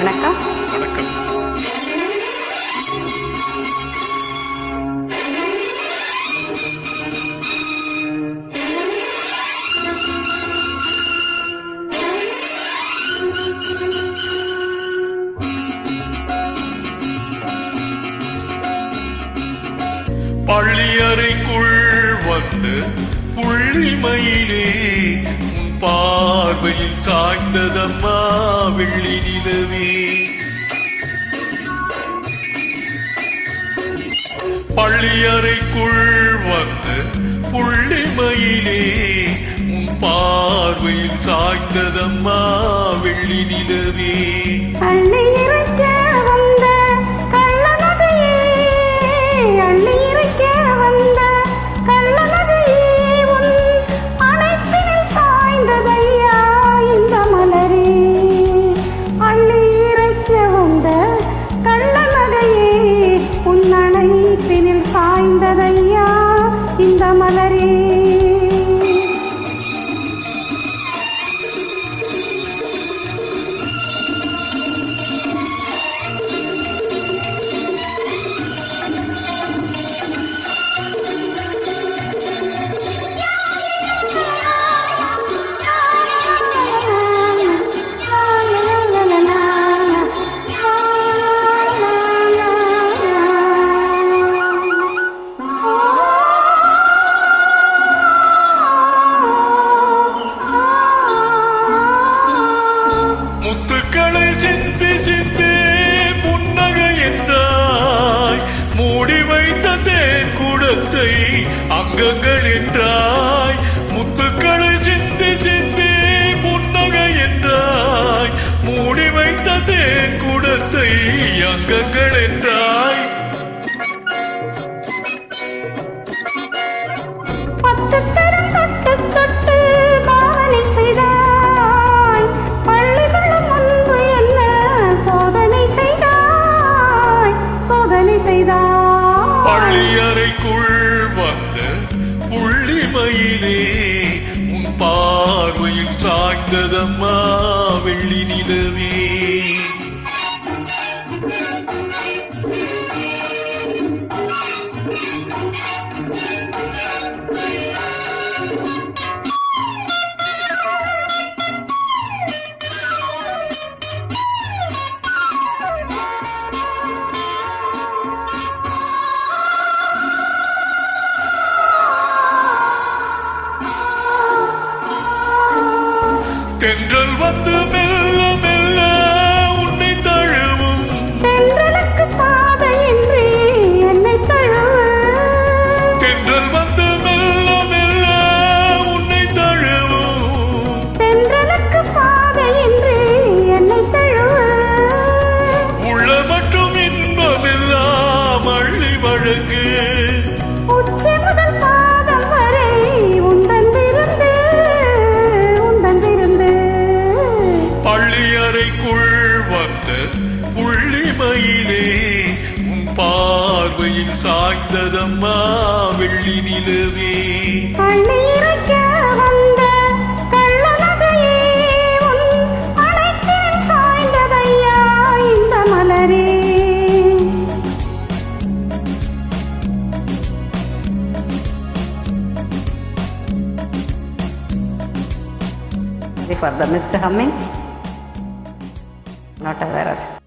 வணக்கம். வணக்கம். பள்ளியறைக்குள் வந்து புள்ளிமயிலே உன் பார்வையில் சாய்ந்ததம்மா வெள்ளி நிலவே. பள்ளியறைக்குள் வந்து புள்ளிமயிலே உன் பார்வையில் சாய்ந்ததம்மா வெள்ளி நிலவே. சாய்ந்ததையா இந்த மலரே. முத்துக்களை சிந்தி சிந்தி புன்னகை என்றாய், மூடி வைத்த தேன் கூடத்தை அங்கங்கள் என்றாய். முத்துக்களை சிந்தி சிந்தி புன்னகை என்றாய், மூடி வைத்த தேன் கூடத்தை அங்கங்கள் என்றாய். பள்ளியறைக்குள் வந்த புள்ளிமயிலே உன் பார்வையில் சாய்ந்ததம்மா வெள்ளி நிலவே. தென்றல் வந்து மெல்ல மெல்ல உன்னை தழுவும், தென்றலுக்கு பாதையின்றி என்னை தழுவும். தென்றல் வந்து மெல்ல மெல்ல உன்னை தழுவும், தென்றலுக்கு பாதையின்றி என்னை தழுவும். உள்ள மட்டும் இன்பமெல்லாம் அள்ளி வழங்கு, உச்சி முதல் பாதம் வரை உந்தன் விருந்து. பள்ளியறைக்குள் வந்த புள்ளிமயிலே உன் பார்வையில் சாய்ந்ததம்மா வெள்ளி நிலவே. பள்ளியிறக்க வந்த கள்ளநகையே உன் அணைக்கில் சாய்ந்ததையா இந்த மலரே. For the Mr. Humming, not aware of.